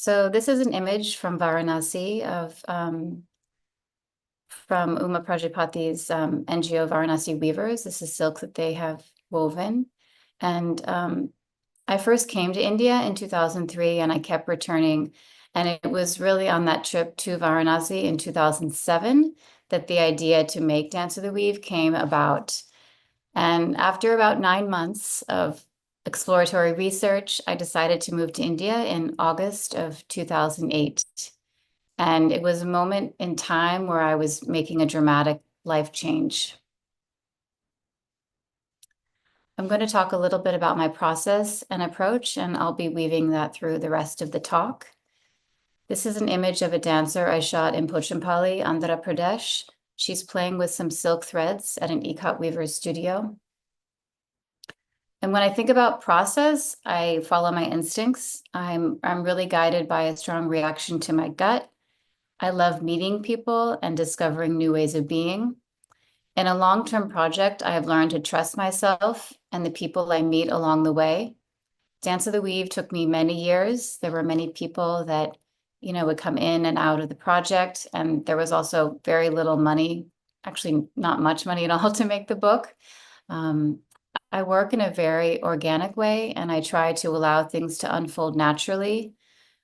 So this is an image from Varanasi of from Uma Prajapati's NGO Varanasi Weavers. This is silk that they have woven. And I first came to India in 2003 and I kept returning. And it was really on that trip to Varanasi in 2007 that the idea to make Dance of the Weave came about. And after about 9 months of exploratory research, I decided to move to India in August of 2008. And it was a moment in time where I was making a dramatic life change. I'm going to talk a little bit about my process and approach, and I'll be weaving that through the rest of the talk. This is an image of a dancer I shot in Pochampally, Andhra Pradesh. She's playing with some silk threads at an ikat weaver's studio. And when I think about process, I follow my instincts. I'm really guided by a strong reaction to my gut. I love meeting people and discovering new ways of being. In a long-term project, I have learned to trust myself and the people I meet along the way. Dance of the Weave took me many years. There were many people that, would come in and out of the project. And there was also very little money, actually not much money at all to make the book. I work in a very organic way and I try to allow things to unfold naturally.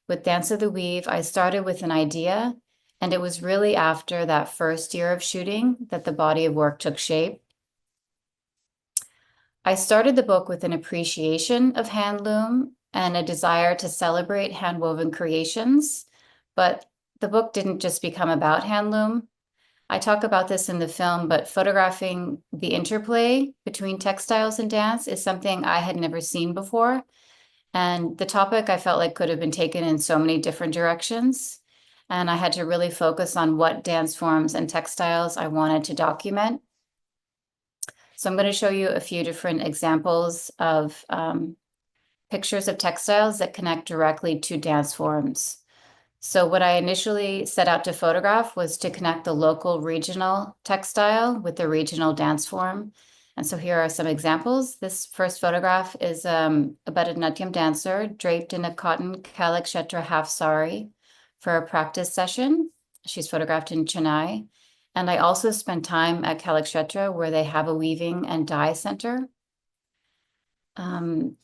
With Dance of the Weave, I started with an idea, and it was really after that first year of shooting that the body of work took shape. I started the book with an appreciation of handloom and a desire to celebrate handwoven creations, but the book didn't just become about handloom. I talk about this in the film, but photographing the interplay between textiles and dance is something I had never seen before. And the topic I felt like could have been taken in so many different directions. And I had to really focus on what dance forms and textiles I wanted to document. So I'm going to show you a few different examples of pictures of textiles that connect directly to dance forms. So what I initially set out to photograph was to connect the local regional textile with the regional dance form. And so here are some examples. This first photograph is a Bharatanatyam dancer draped in a cotton Kalakshetra half sari for a practice session. She's photographed in Chennai. And I also spent time at Kalakshetra where they have a weaving and dye center.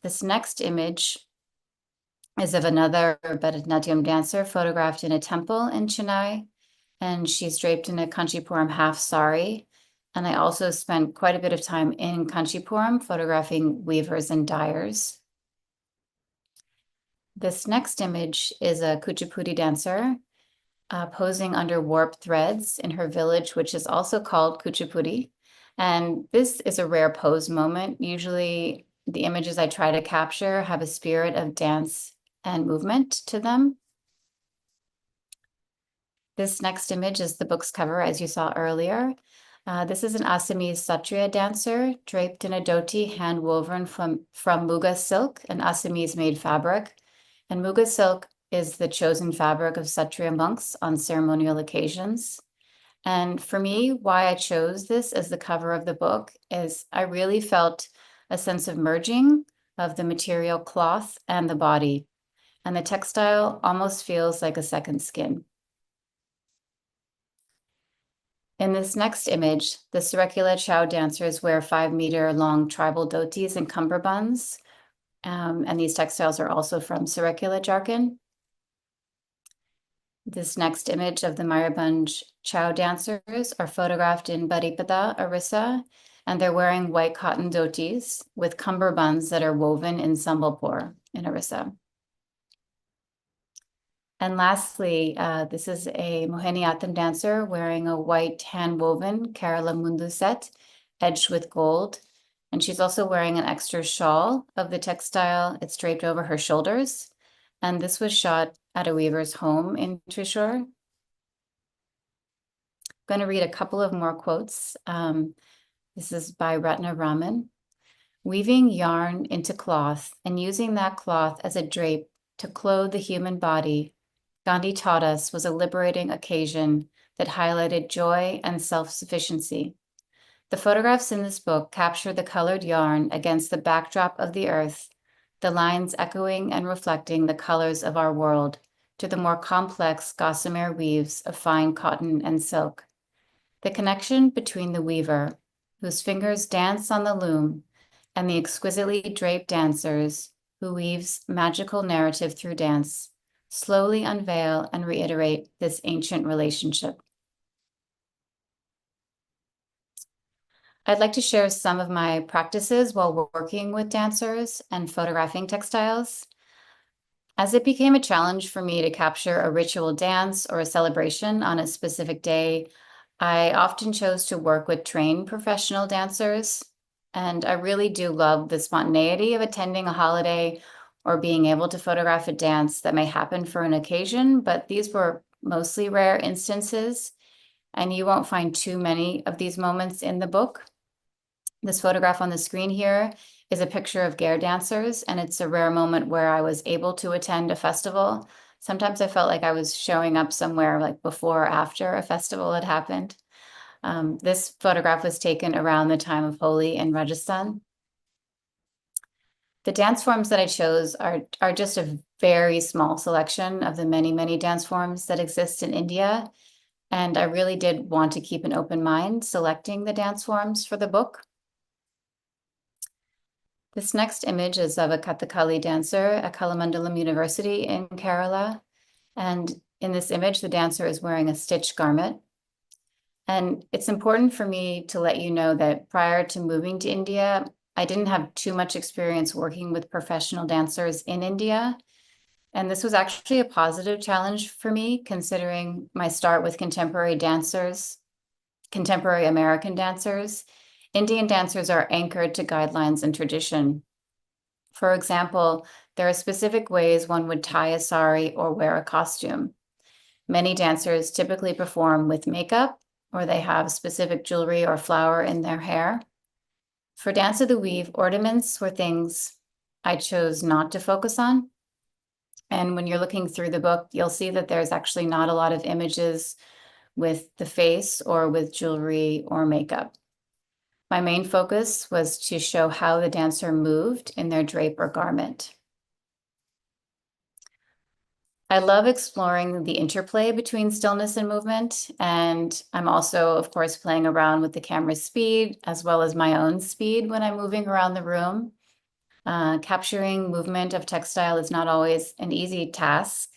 This next image is of another Bharatanatyam dancer photographed in a temple in Chennai, and she's draped in a Kanchipuram half sari. And I also spent quite a bit of time in Kanchipuram photographing weavers and dyers. This next image is a Kuchipudi dancer posing under warp threads in her village, which is also called Kuchipudi. And this is a rare pose moment. Usually the images I try to capture have a spirit of dance and movement to them. This next image is the book's cover, as you saw earlier. This is an Assamese Satriya dancer draped in a dhoti hand woven from Muga silk, an Assamese-made fabric. And Muga silk is the chosen fabric of Satriya monks on ceremonial occasions. And for me, why I chose this as the cover of the book is I really felt a sense of merging of the material cloth and the body. And the textile almost feels like a second skin. In this next image, the Saraikela Chow dancers wear 5-meter long tribal dhotis and cummerbunds. And these textiles are also from Saraikela, Jharkhand. This next image of the Mayurbhanj Chow dancers are photographed in Baripada, Orissa, and they're wearing white cotton dhotis with cummerbunds that are woven in Sambalpur in Orissa. And lastly, this is a Mohiniyattam dancer wearing a white hand-woven Kerala Mundu set edged with gold. And she's also wearing an extra shawl of the textile. It's draped over her shoulders. And this was shot at a weaver's home in Thrissur. I'm going to read a couple of more quotes. This is by Ratna Raman. Weaving yarn into cloth and using that cloth as a drape to clothe the human body, Gandhi taught us, was a liberating occasion that highlighted joy and self-sufficiency. The photographs in this book capture the colored yarn against the backdrop of the earth, the lines echoing and reflecting the colors of our world, to the more complex gossamer weaves of fine cotton and silk. The connection between the weaver, whose fingers dance on the loom, and the exquisitely draped dancers, who weaves magical narrative through dance, slowly unveil and reiterate this ancient relationship. I'd like to share some of my practices while working with dancers and photographing textiles. As it became a challenge for me to capture a ritual dance or a celebration on a specific day, I often chose to work with trained professional dancers. And I really do love the spontaneity of attending a holiday or being able to photograph a dance that may happen for an occasion, but these were mostly rare instances, and you won't find too many of these moments in the book. This photograph on the screen here is a picture of Gare dancers, and it's a rare moment where I was able to attend a festival. Sometimes I felt like I was showing up somewhere like before or after a festival had happened. This photograph was taken around the time of Holi in Rajasthan. The dance forms that I chose are just a very small selection of the many, many dance forms that exist in India. And I really did want to keep an open mind selecting the dance forms for the book. This next image is of a Kathakali dancer at Kalamandalam University in Kerala. And in this image, the dancer is wearing a stitched garment. And it's important for me to let you know that prior to moving to India, I didn't have too much experience working with professional dancers in India. And this was actually a positive challenge for me, considering my start with contemporary dancers, contemporary American dancers. Indian dancers are anchored to guidelines and tradition. For example, there are specific ways one would tie a sari or wear a costume. Many dancers typically perform with makeup, or they have specific jewelry or flower in their hair. For Dance of the Weave, ornaments were things I chose not to focus on. And when you're looking through the book, you'll see that there's actually not a lot of images with the face or with jewelry or makeup. My main focus was to show how the dancer moved in their drape or garment. I love exploring the interplay between stillness and movement, and I'm also, of course, playing around with the camera's speed as well as my own speed when I'm moving around the room. Capturing movement of textile is not always an easy task,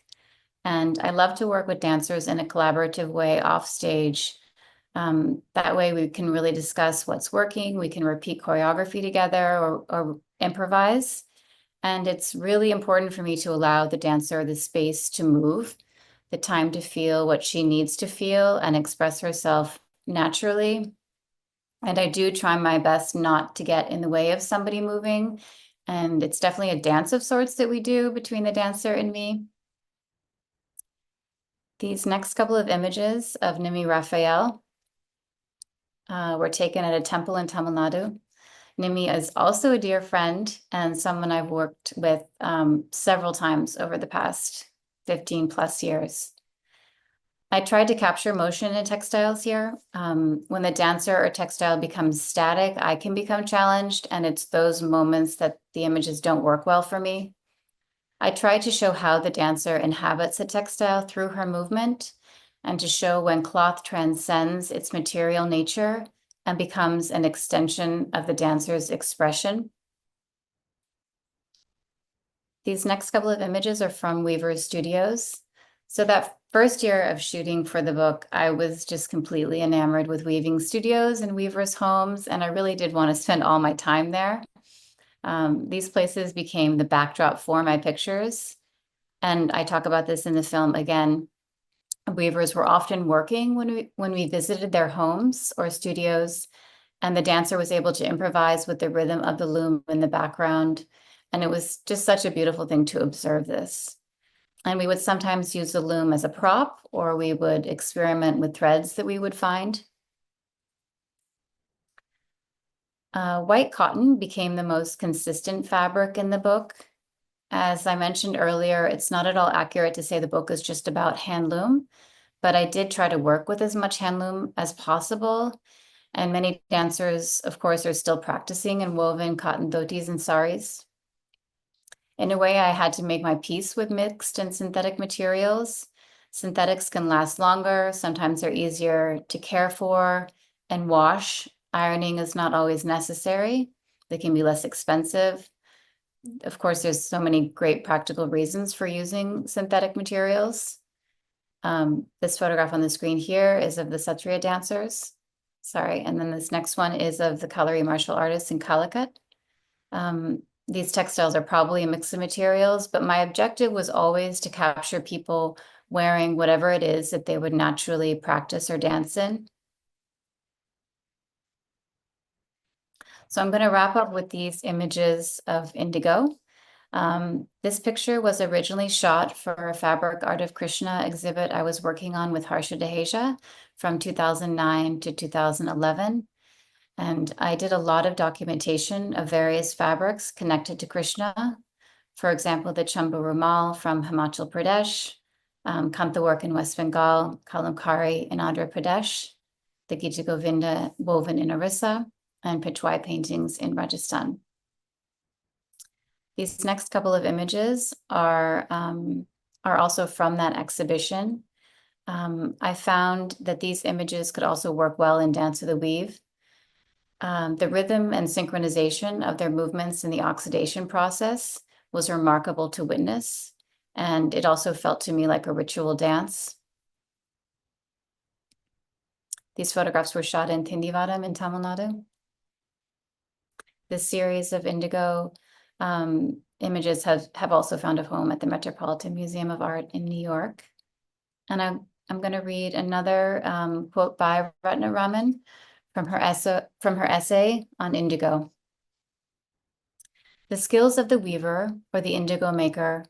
and I love to work with dancers in a collaborative way off stage. That way we can really discuss what's working, we can repeat choreography together or improvise. And it's really important for me to allow the dancer the space to move, the time to feel what she needs to feel and express herself naturally. And I do try my best not to get in the way of somebody moving. And it's definitely a dance of sorts that we do between the dancer and me. These next couple of images of Nimi Raphael were taken at a temple in Tamil Nadu. Nimi is also a dear friend and someone I've worked with several times over the past 15 plus years. I tried to capture motion in textiles here. When the dancer or textile becomes static, I can become challenged, and it's those moments that the images don't work well for me. I tried to show how the dancer inhabits a textile through her movement, and to show when cloth transcends its material nature and becomes an extension of the dancer's expression. These next couple of images are from Weaver's Studios. So that first year of shooting for the book, I was just completely enamored with weaving studios and weavers' homes, and I really did want to spend all my time there. These places became the backdrop for my pictures, and I talk about this in the film again. Weavers were often working when we visited their homes or studios, and the dancer was able to improvise with the rhythm of the loom in the background. And it was just such a beautiful thing to observe this. And we would sometimes use the loom as a prop, or we would experiment with threads that we would find. White cotton became the most consistent fabric in the book. As I mentioned earlier, it's not at all accurate to say the book is just about handloom, but I did try to work with as much handloom as possible. And many dancers, of course, are still practicing in woven cotton dhotis and saris. In a way, I had to make my peace with mixed and synthetic materials. Synthetics can last longer, sometimes they're easier to care for and wash. Ironing is not always necessary. They can be less expensive. Of course, there's so many great practical reasons for using synthetic materials. This photograph on the screen here is of the Satriya dancers. Sorry, and then this next one is of the Kalari martial artists in Calicut. These textiles are probably a mix of materials, but my objective was always to capture people wearing whatever it is that they would naturally practice or dance in. So I'm going to wrap up with these images of indigo. This picture was originally shot for a Fabric Art of Krishna exhibit I was working on with Harsha Deheja from 2009 to 2011. And I did a lot of documentation of various fabrics connected to Krishna. For example, the Chamba Rumal from Himachal Pradesh, Kantha work in West Bengal, Kalamkari in Andhra Pradesh, the Gita Govinda woven in Orissa, and Pichwai paintings in Rajasthan. These next couple of images are also from that exhibition. I found that these images could also work well in Dance of the Weave. The rhythm and synchronization of their movements in the oxidation process was remarkable to witness, and it also felt to me like a ritual dance. These photographs were shot in Thindivaram in Tamil Nadu. This series of indigo images have also found a home at the Metropolitan Museum of Art in New York. And I'm going to read another quote by Ratna Raman from her essay on indigo. The skills of the weaver or the indigo maker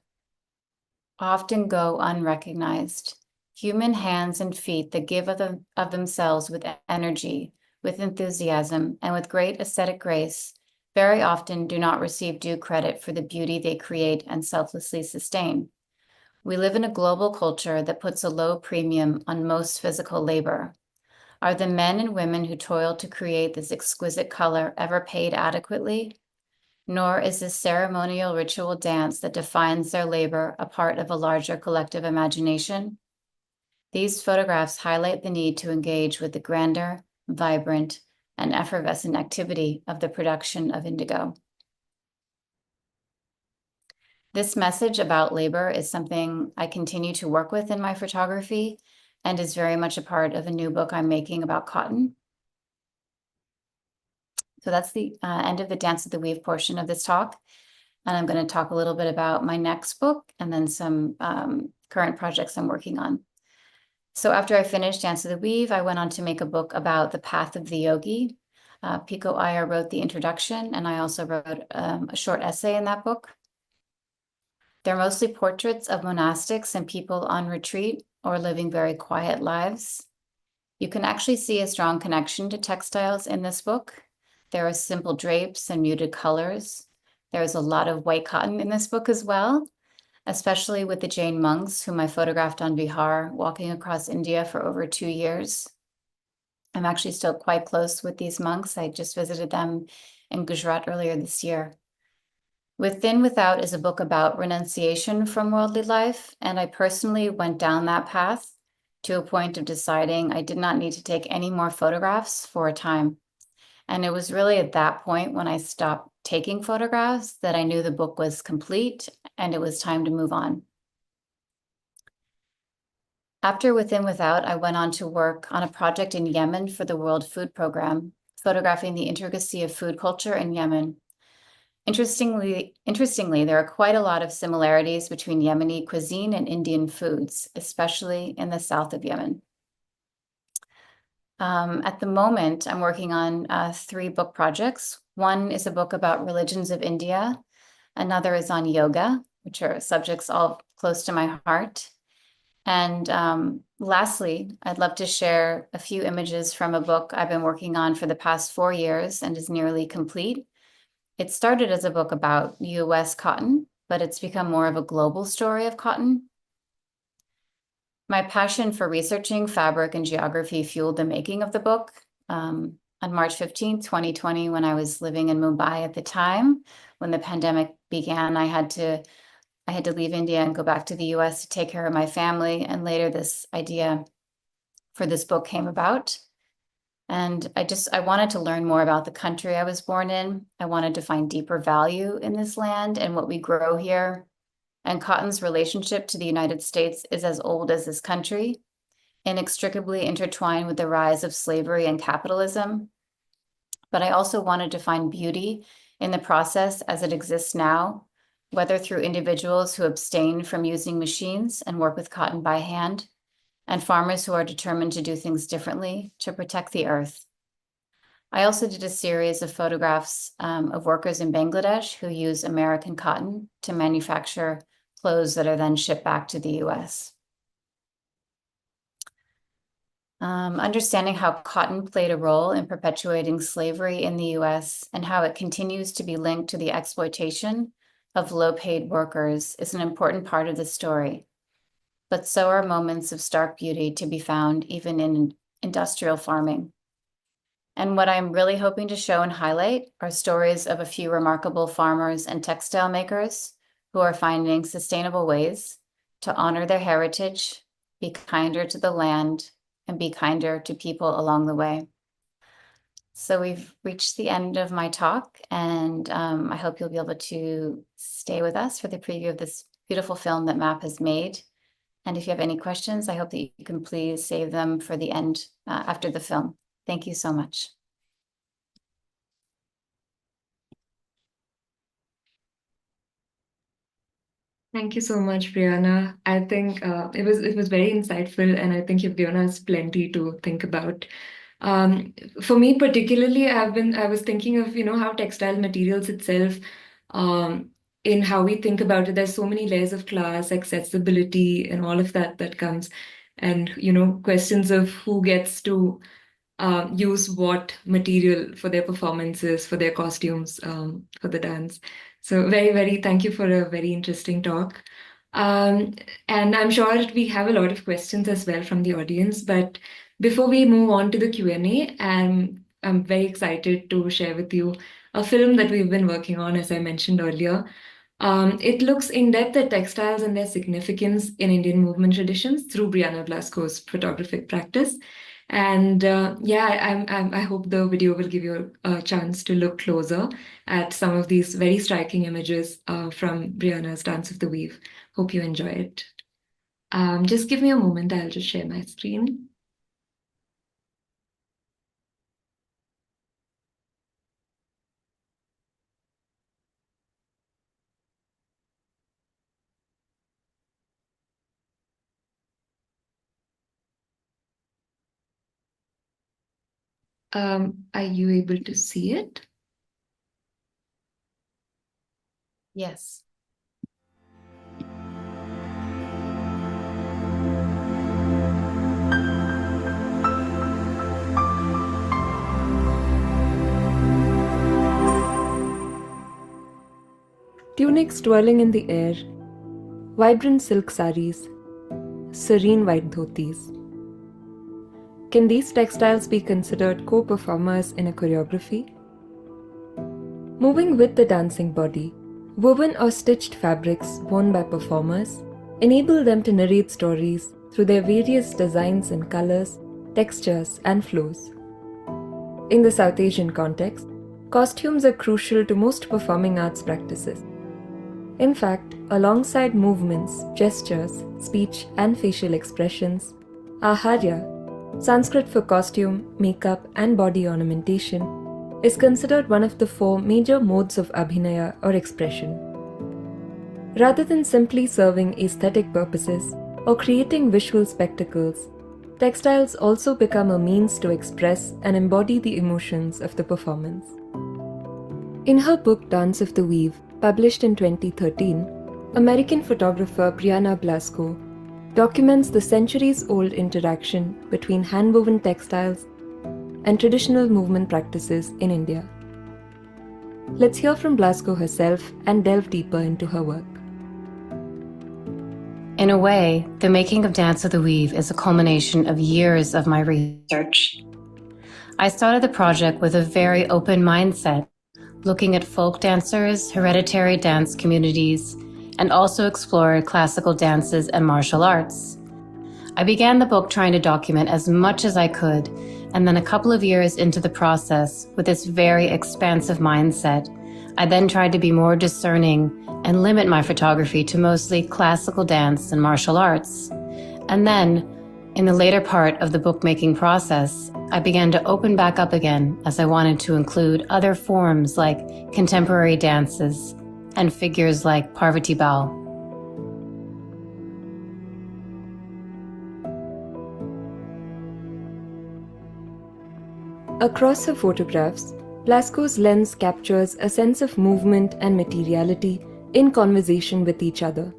often go unrecognized. Human hands and feet that give of themselves with energy, with enthusiasm, and with great aesthetic grace, very often do not receive due credit for the beauty they create and selflessly sustain. We live in a global culture that puts a low premium on most physical labor. Are the men and women who toil to create this exquisite color ever paid adequately? Nor is this ceremonial ritual dance that defines their labor a part of a larger collective imagination. These photographs highlight the need to engage with the grander, vibrant, and effervescent activity of the production of indigo. This message about labor is something I continue to work with in my photography and is very much a part of a new book I'm making about cotton. So that's the end of the Dance of the Weave portion of this talk. And I'm going to talk a little bit about my next book and then some current projects I'm working on. So after I finished Dance of the Weave, I went on to make a book about the path of the yogi. Pico Iyer wrote the introduction, and I also wrote a short essay in that book. They're mostly portraits of monastics and people on retreat or living very quiet lives. You can actually see a strong connection to textiles in this book. There are simple drapes and muted colors. There's a lot of white cotton in this book as well, especially with the Jain monks whom I photographed on Bihar, walking across India for over 2 years. I'm actually still quite close with these monks. I just visited them in Gujarat earlier this year. Within Without is a book about renunciation from worldly life, and I personally went down that path to a point of deciding I did not need to take any more photographs for a time. And it was really at that point when I stopped taking photographs that I knew the book was complete and it was time to move on. After Within Without, I went on to work on a project in Yemen for the World Food Program, photographing the intricacy of food culture in Yemen. Interestingly, there are quite a lot of similarities between Yemeni cuisine and Indian foods, especially in the south of Yemen. At the moment, I'm working on 3 book projects. One is a book about religions of India. Another is on yoga, which are subjects all close to my heart. And lastly, I'd love to share a few images from a book I've been working on for the past 4 years and is nearly complete. It started as a book about US cotton, but it's become more of a global story of cotton. My passion for researching fabric and geography fueled the making of the book. On March 15th, 2020, when I was living in Mumbai at the time, when the pandemic began, I had to leave India and go back to the US to take care of my family. And later this idea for this book came about. And I wanted to learn more about the country I was born in. I wanted to find deeper value in this land and what we grow here. And cotton's relationship to the United States is as old as this country, inextricably intertwined with the rise of slavery and capitalism. But I also wanted to find beauty in the process as it exists now, whether through individuals who abstain from using machines and work with cotton by hand, and farmers who are determined to do things differently to protect the earth. I also did a series of photographs of workers in Bangladesh who use American cotton to manufacture clothes that are then shipped back to the US. Understanding how cotton played a role in perpetuating slavery in the US and how it continues to be linked to the exploitation of low-paid workers is an important part of the story. But so are moments of stark beauty to be found even in industrial farming. And what I'm really hoping to show and highlight are stories of a few remarkable farmers and textile makers who are finding sustainable ways to honor their heritage, be kinder to the land, and be kinder to people along the way. So we've reached the end of my talk, and I hope you'll be able to stay with us for the preview of this beautiful film that MAP has made. And if you have any questions, I hope that you can please save them for the end after the film. Thank you so much. Thank you so much, Briana. I think it was very insightful, and I think you've given us plenty to think about. For me particularly, I was thinking of how textile materials itself, in how we think about it. There's so many layers of class, accessibility, and all of that comes, and questions of who gets to use what material for their performances, for their costumes, for the dance. So very, very thank you for a very interesting talk. And I'm sure we have a lot of questions as well from the audience. But before we move on to the Q&A, I'm very excited to share with you a film that we've been working on, as I mentioned earlier. It looks in depth at textiles and their significance in Indian movement traditions through Briana Blasko's photographic practice. And I hope the video will give you a chance to look closer at some of these very striking images from Briana's Dance of the Weave. Hope you enjoy it. Just give me a moment, I'll just share my screen. Are you able to see it? Yes. Tunics twirling in the air, vibrant silk saris, serene white dhotis. Can these textiles be considered co-performers in a choreography? Moving with the dancing body, woven or stitched fabrics worn by performers enable them to narrate stories through their various designs and colors, textures, and flows. In the South Asian context, costumes are crucial to most performing arts practices. In fact, alongside movements, gestures, speech, and facial expressions, Aharya, Sanskrit for costume, makeup, and body ornamentation, is considered one of the 4 major modes of abhinaya or expression. Rather than simply serving aesthetic purposes or creating visual spectacles, textiles also become a means to express and embody the emotions of the performance. In her book Dance of the Weave, published in 2013, American photographer Briana Blasko documents the centuries-old interaction between hand-woven textiles and traditional movement practices in India. Let's hear from Blasko herself and delve deeper into her work. In a way, the making of Dance of the Weave is a culmination of years of my research. I started the project with a very open mindset, looking at folk dancers, hereditary dance communities, and also explored classical dances and martial arts. I began the book trying to document as much as I could, and then a couple of years into the process, with this very expansive mindset, I then tried to be more discerning and limit my photography to mostly classical dance and martial arts. And then, in the later part of the bookmaking process, I began to open back up again as I wanted to include other forms like contemporary dances and figures like Parvati Baul. Across her photographs, Blasko's lens captures a sense of movement and materiality in conversation with each other.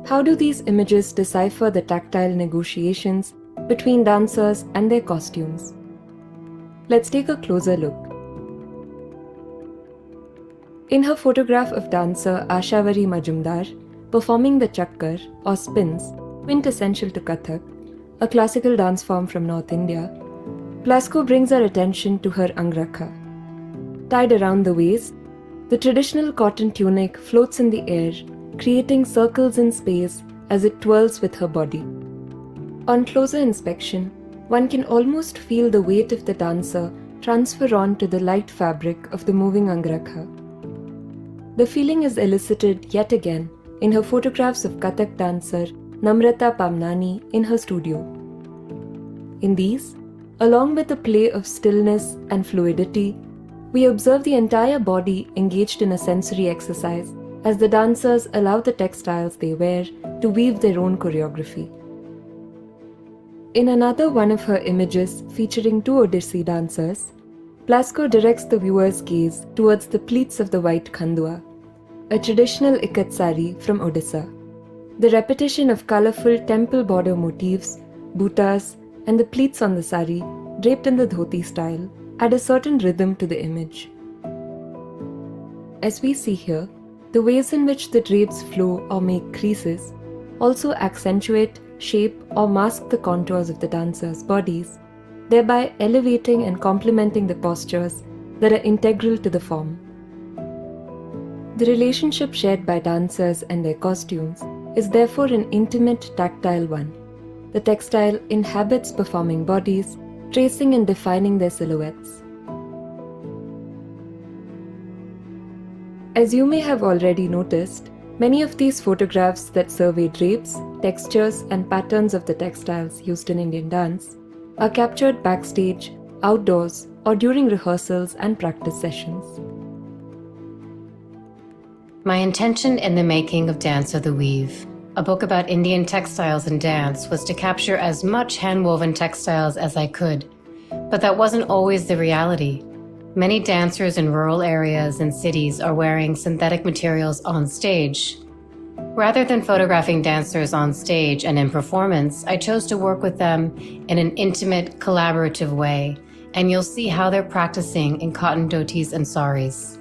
How do these images decipher the tactile negotiations between dancers and their costumes? Let's take a closer look. In her photograph of dancer Ashavari Majumdar performing the chakkar or spins, quintessential to Kathak, a classical dance form from North India, Blasko brings our attention to her angrakha. Tied around the waist, the traditional cotton tunic floats in the air, creating circles in space as it twirls with her body. On closer inspection, one can almost feel the weight of the dancer transfer onto the light fabric of the moving angrakha. The feeling is elicited yet again in her photographs of Kathak dancer Namrata Pamnani in her studio. In these, along with the play of stillness and fluidity, we observe the entire body engaged in a sensory exercise as the dancers allow the textiles they wear to weave their own choreography. In another one of her images featuring two Odissi dancers, Blasko directs the viewer's gaze towards the pleats of the white khandua, a traditional ikat sari from Odisha. The repetition of colorful temple border motifs, buttas, and the pleats on the sari, draped in the dhoti style, add a certain rhythm to the image. As we see here, the ways in which the drapes flow or make creases also accentuate, shape, or mask the contours of the dancers' bodies, thereby elevating and complementing the postures that are integral to the form. The relationship shared by dancers and their costumes is therefore an intimate, tactile one. The textile inhabits performing bodies, tracing and defining their silhouettes. As you may have already noticed, many of these photographs that survey drapes, textures, and patterns of the textiles used in Indian dance are captured backstage, outdoors, or during rehearsals and practice sessions. My intention in the making of Dance of the Weave, a book about Indian textiles and dance, was to capture as much hand-woven textiles as I could, but that wasn't always the reality. Many dancers in rural areas and cities are wearing synthetic materials on stage. Rather than photographing dancers on stage and in performance, I chose to work with them in an intimate, collaborative way, and you'll see how they're practicing in cotton dhotis and saris.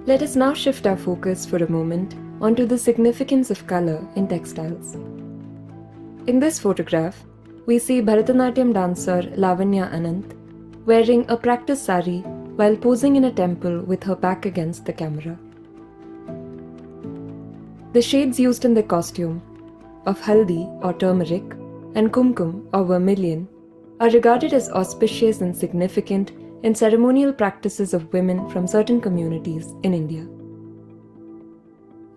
Let us now shift our focus for a moment onto the significance of color in textiles. In this photograph, we see Bharatanatyam dancer Lavanya Anant wearing a practice sari while posing in a temple with her back against the camera. The shades used in the costume of haldi or turmeric and kumkum or vermilion are regarded as auspicious and significant in ceremonial practices of women from certain communities in India.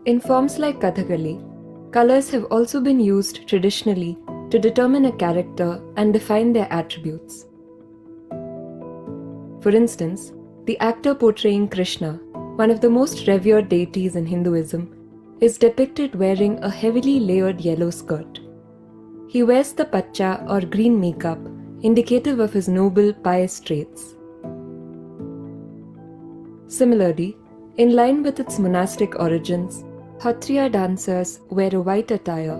In forms like Kathakali, colors have also been used traditionally to determine a character and define their attributes. For instance, the actor portraying Krishna, one of the most revered deities in Hinduism, is depicted wearing a heavily layered yellow skirt. He wears the pacha or green makeup, indicative of his noble, pious traits. Similarly, in line with its monastic origins, Kshatriya dancers wear a white attire,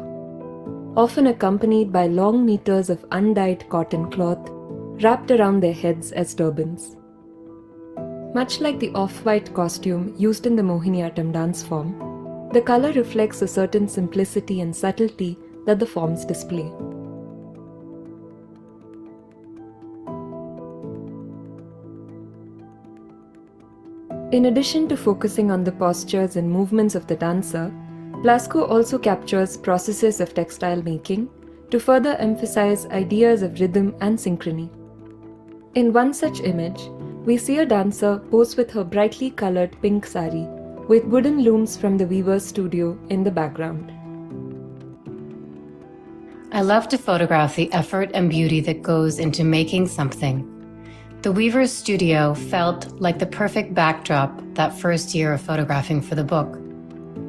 often accompanied by long meters of undyed cotton cloth wrapped around their heads as turbans. Much like the off-white costume used in the Mohiniyattam dance form, the color reflects a certain simplicity and subtlety that the forms display. In addition to focusing on the postures and movements of the dancer, Blasko also captures processes of textile making to further emphasize ideas of rhythm and synchrony. In one such image, we see a dancer pose with her brightly colored pink sari, with wooden looms from the weaver's studio in the background. I love to photograph the effort and beauty that goes into making something. The weaver's studio felt like the perfect backdrop that first year of photographing for the book.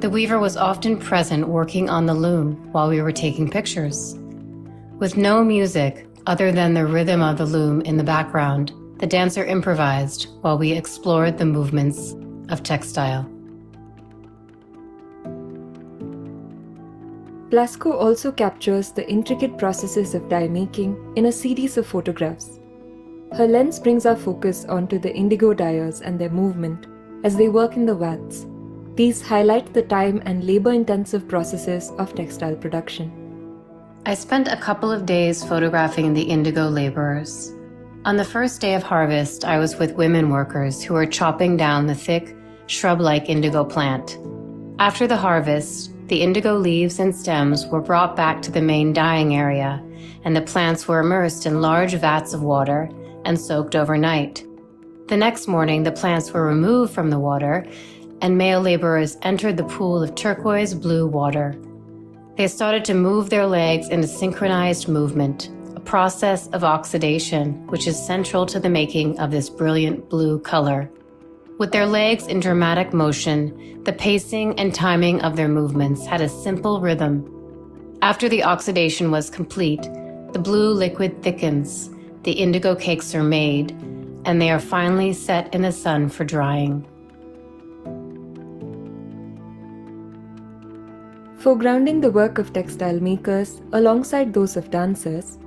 The weaver was often present working on the loom while we were taking pictures. With no music other than the rhythm of the loom in the background, the dancer improvised while we explored the movements of textile. Blasko also captures the intricate processes of dye making in a series of photographs. Her lens brings our focus onto the indigo dyers and their movement as they work in the vats. These highlight the time and labor-intensive processes of textile production. I spent a couple of days photographing the indigo laborers. On the first day of harvest, I was with women workers who were chopping down the thick, shrub-like indigo plant. After the harvest, the indigo leaves and stems were brought back to the main dyeing area, and the plants were immersed in large vats of water and soaked overnight. The next morning, the plants were removed from the water, and male laborers entered the pool of turquoise blue water. They started to move their legs in a synchronized movement, a process of oxidation which is central to the making of this brilliant blue color. With their legs in dramatic motion, the pacing and timing of their movements had a simple rhythm. After the oxidation was complete, the blue liquid thickens, the indigo cakes are made, and they are finally set in the sun for drying. Foregrounding the work of textile makers alongside those of dancers,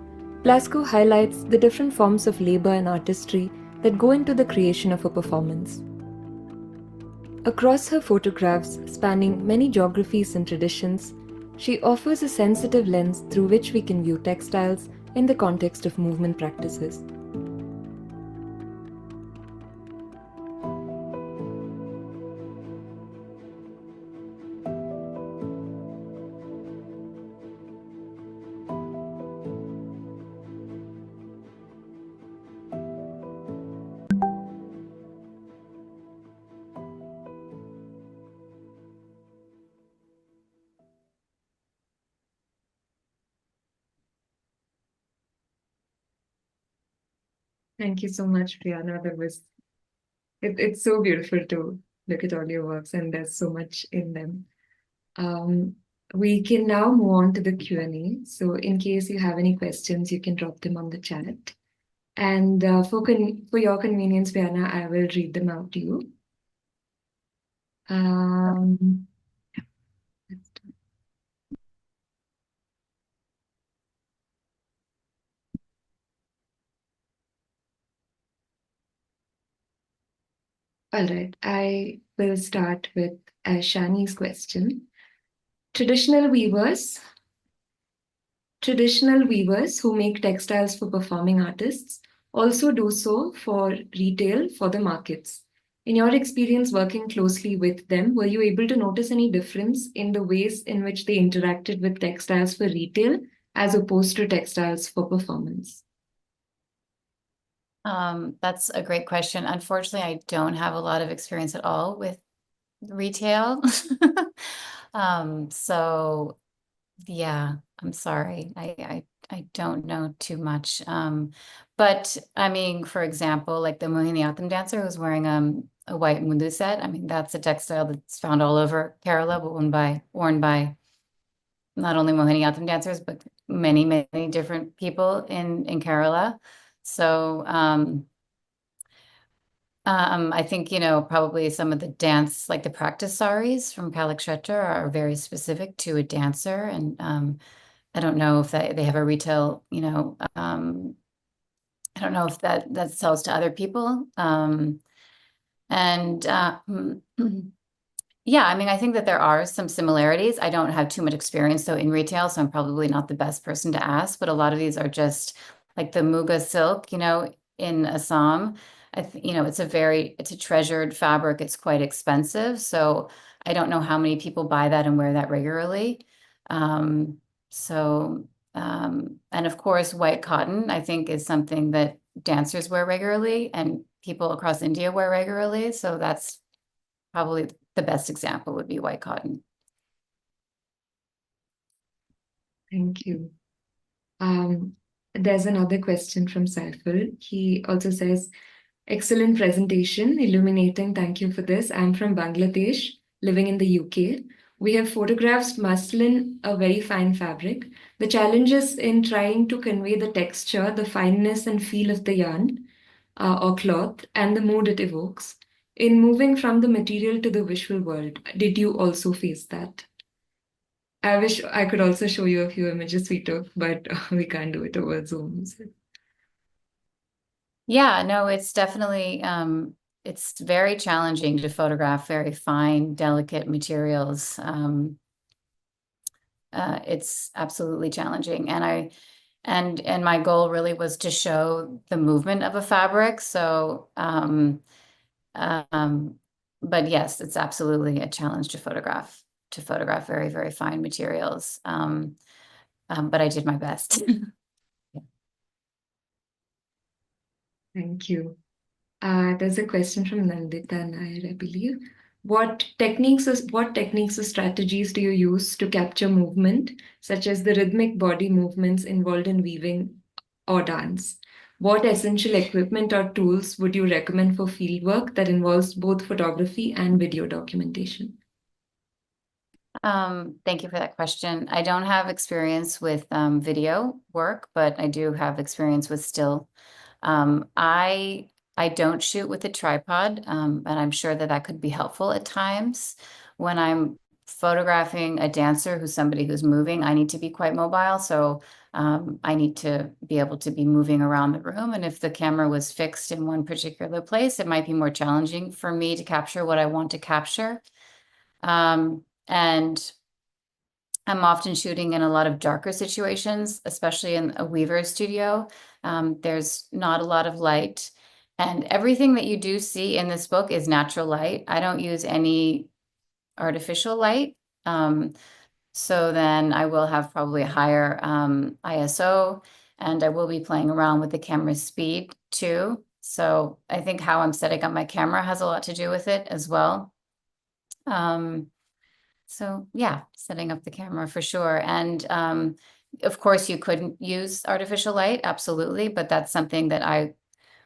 Blasko highlights the different forms of labor and artistry that go into the creation of a performance. Across her photographs spanning many geographies and traditions, she offers a sensitive lens through which we can view textiles in the context of movement practices. Thank you so much, Briana. It's so beautiful to look at all your works, and there's so much in them. We can now move on to the Q&A. So in case you have any questions, you can drop them on the chat. And for your convenience, Briana, I will read them out to you. Let's do it. All right, I will start with Shani's question. Traditional weavers who make textiles for performing artists also do so for retail for the markets. In your experience working closely with them, were you able to notice any difference in the ways in which they interacted with textiles for retail as opposed to textiles for performance? That's a great question. Unfortunately, I don't have a lot of experience at all with retail. So yeah, I'm sorry. I don't know too much. But I mean, for example, like the Mohiniyattam dancer who's wearing a white mundu set. I mean, that's a textile that's found all over Kerala, but worn by not only Mohiniyattam dancers, but many, many different people in Kerala. So I think, probably some of the dance, like the practice saris from Kalakshetra are very specific to a dancer. And I don't know if they have a retail, I don't know if that sells to other people. Yeah, I mean, I think that there are some similarities. I don't have too much experience though in retail, so I'm probably not the best person to ask, but a lot of these are just like the Muga silk, in Assam. it's a treasured fabric. It's quite expensive. So I don't know how many people buy that and wear that regularly. Um, and of course, white cotton, I think, is something that dancers wear regularly and people across India wear regularly. So that's probably the best example would be white cotton. Thank you. There's another question from Saiful. He also says, excellent presentation, illuminating. Thank you for this. I'm from Bangladesh, living in the UK. We have photographed muslin, a very fine fabric. The challenges in trying to convey the texture, the fineness and feel of the yarn or cloth, and the mood it evokes. In moving from the material to the visual world, did you also face that? I wish I could also show you a few images we took, but we can't do it over Zoom. So. Yeah, no, it's definitely, it's very challenging to photograph very fine, delicate materials. It's absolutely challenging. And my goal really was to show the movement of a fabric. So, but yes, it's absolutely a challenge to photograph very, very fine materials. But I did my best. Thank you. There's a question from Nandita Nair, I believe. What techniques or strategies do you use to capture movement, such as the rhythmic body movements involved in weaving or dance? What essential equipment or tools would you recommend for fieldwork that involves both photography and video documentation? Thank you for that question. I don't have experience with video work, but I do have experience with still. I don't shoot with a tripod, and I'm sure that that could be helpful at times. When I'm photographing a dancer who's somebody who's moving, I need to be quite mobile. So I need to be able to be moving around the room. And if the camera was fixed in one particular place, it might be more challenging for me to capture what I want to capture. And I'm often shooting in a lot of darker situations, especially in a weaver studio. There's not a lot of light. And everything that you do see in this book is natural light. I don't use any artificial light. So then I will have probably a higher ISO, and I will be playing around with the camera speed too. So I think how I'm setting up my camera has a lot to do with it as well. So yeah, setting up the camera for sure. And of course you couldn't use artificial light, absolutely, but that's something that I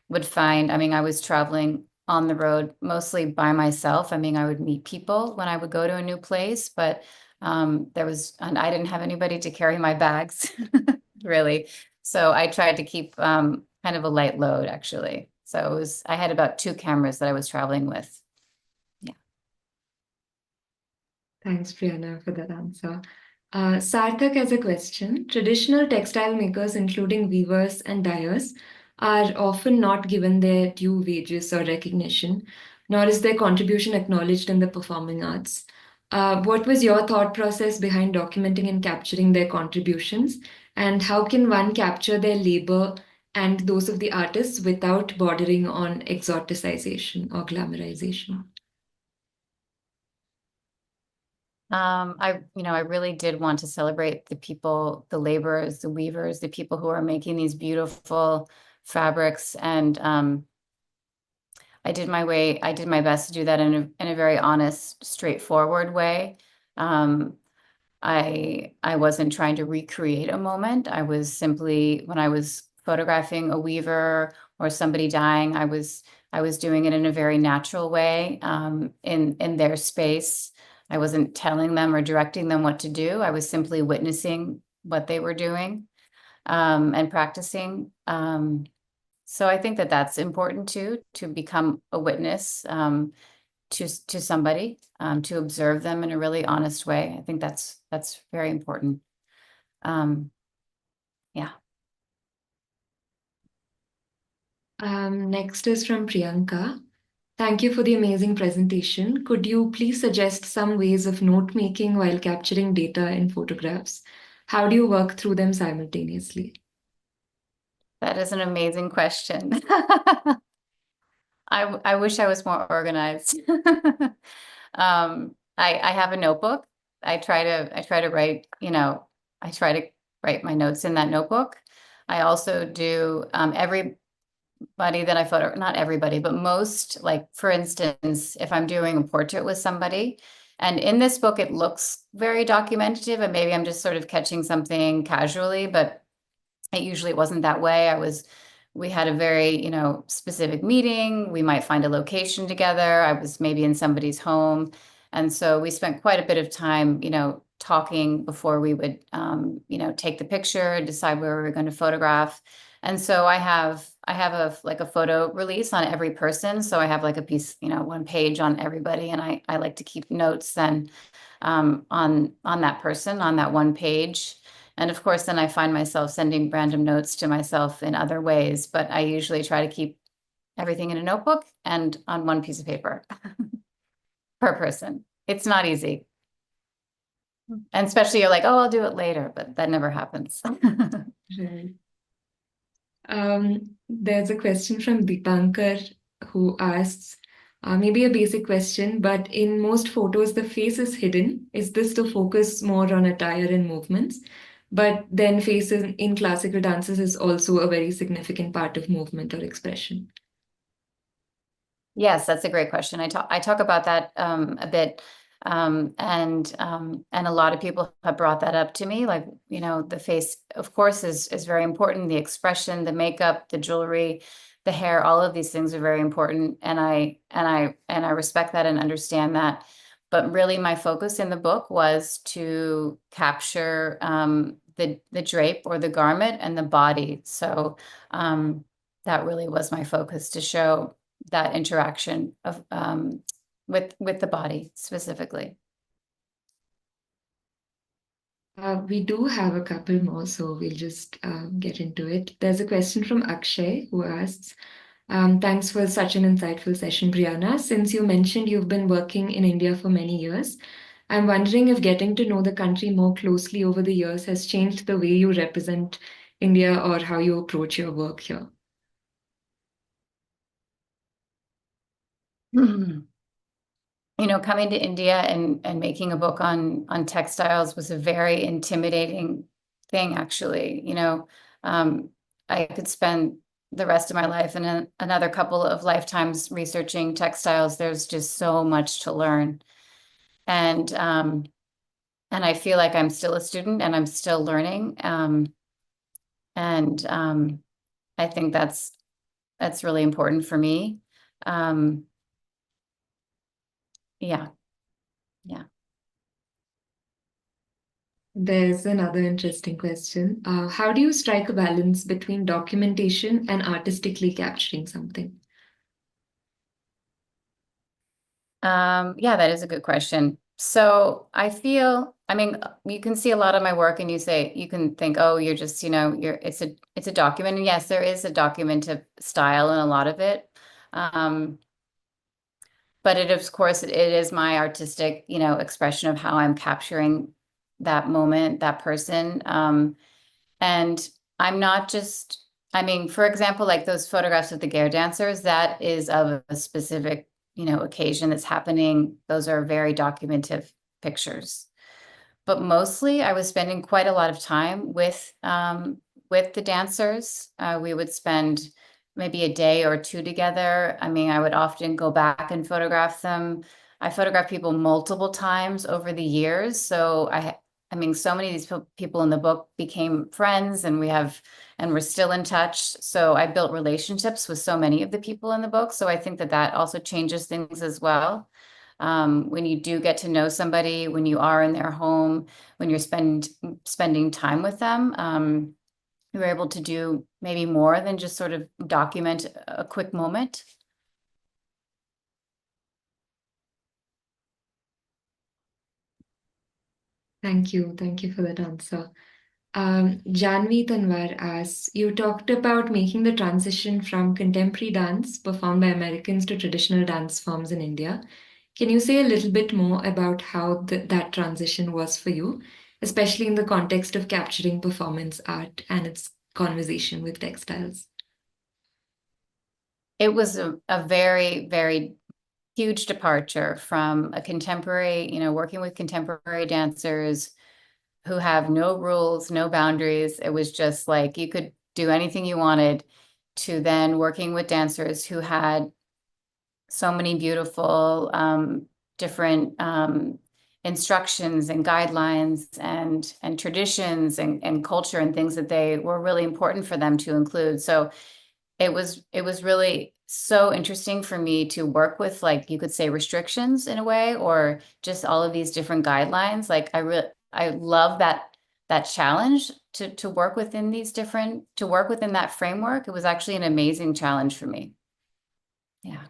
would find. I mean, I was traveling on the road mostly by myself. I mean, I would meet people when I would go to a new place, but and I didn't have anybody to carry my bags really. So I tried to keep kind of a light load actually. So I had about 2 cameras that I was traveling with. Thanks, Briana, for that answer. Sarthak has a question. Traditional textile makers, including weavers and dyers, are often not given their due wages or recognition, nor is their contribution acknowledged in the performing arts. What was your thought process behind documenting and capturing their contributions? And how can one capture their labor and those of the artists without bordering on exoticization or glamorization? I really did want to celebrate the people, the laborers, the weavers, the people who are making these beautiful fabrics. And I did my best to do that in a very honest, straightforward way. I wasn't trying to recreate a moment. I was simply, when I was photographing a weaver or somebody dying, I was doing it in a very natural way, in their space. I wasn't telling them or directing them what to do. I was simply witnessing what they were doing, and practicing. So I think that that's important too, to become a witness, to somebody, to observe them in a really honest way. I think that's very important. Yeah. Next is from Priyanka. Thank you for the amazing presentation. Could you please suggest some ways of note making while capturing data in photographs? How do you work through them simultaneously? That is an amazing question. I wish I was more organized. I have a notebook. I try to write, I try to write my notes in that notebook. I also do everybody that I photo, not everybody, but most, like for instance, if I'm doing a portrait with somebody, and in this book it looks very documentative, and maybe I'm just sort of catching something casually, but it usually wasn't that way. We had a very, specific meeting. We might find a location together. I was maybe in somebody's home. And so we spent quite a bit of time, talking before we would, take the picture, decide where we were going to photograph. And so I have a photo release on every person. So I have like a piece, one page on everybody. And I like to keep notes then, on that person, on that one page. And of course, then I find myself sending random notes to myself in other ways, but I usually try to keep everything in a notebook and on one piece of paper per person. It's not easy. And especially you're like, oh, I'll do it later, but that never happens. Right. There's a question from Deepankar who asks, maybe a basic question, but in most photos, the face is hidden. Is this to focus more on attire and movements? But then faces in classical dances is also a very significant part of movement or expression. Yes, that's a great question. I talk about that a bit. And a lot of people have brought that up to me. Like, the face, of course, is very important. The expression, the makeup, the jewelry, the hair, all of these things are very important. And I respect that and understand that. But really my focus in the book was to capture the drape or the garment and the body. So that really was my focus, to show that interaction of with the body specifically. We do have a couple more, so we'll just get into it. There's a question from Akshay who asks, thanks for such an insightful session, Briana. Since you mentioned you've been working in India for many years, I'm wondering if getting to know the country more closely over the years has changed the way you represent India or how you approach your work here. Coming to India and making a book on textiles was a very intimidating thing, actually. I could spend the rest of my life and another couple of lifetimes researching textiles. There's just so much to learn. And I feel like I'm still a student and I'm still learning. I think that's really important for me. Yeah. There's another interesting question. How do you strike a balance between documentation and artistically capturing something? Yeah, that is a good question. So I mean, you can see a lot of my work and you can think, oh, you're just, it's a document. And yes, there is a documentive style in a lot of it. But of course, it is my artistic, expression of how I'm capturing that moment, that person. And I'm not just, I mean, for example, like those photographs of the Gare dancers, that is of a specific, occasion that's happening. Those are very documentative pictures. But mostly I was spending quite a lot of time with the dancers. We would spend maybe a day or two together. I mean, I would often go back and photograph them. I photographed people multiple times over the years. So I mean, so many of these people in the book became friends, and we're still in touch. So I built relationships with so many of the people in the book. So I think that also changes things as well. When you do get to know somebody, when you are in their home, when you're spending time with them, you're able to do maybe more than just sort of document a quick moment. Thank you. Thank you for that answer. Janvi Tanwar asks, you talked about making the transition from contemporary dance performed by Americans to traditional dance forms in India. Can you say a little bit more about how that transition was for you, especially in the context of capturing performance art and its conversation with textiles? It was a very, very huge departure from a contemporary, working with contemporary dancers who have no rules, no boundaries. It was just like you could do anything you wanted, to then working with dancers who had so many beautiful different instructions and guidelines and traditions and culture and things that they were really important for them to include. So it was really so interesting for me to work with, like, you could say, restrictions in a way, or just all of these different guidelines. Like I love that challenge to work within to work within that framework. It was actually an amazing challenge for me. Yeah.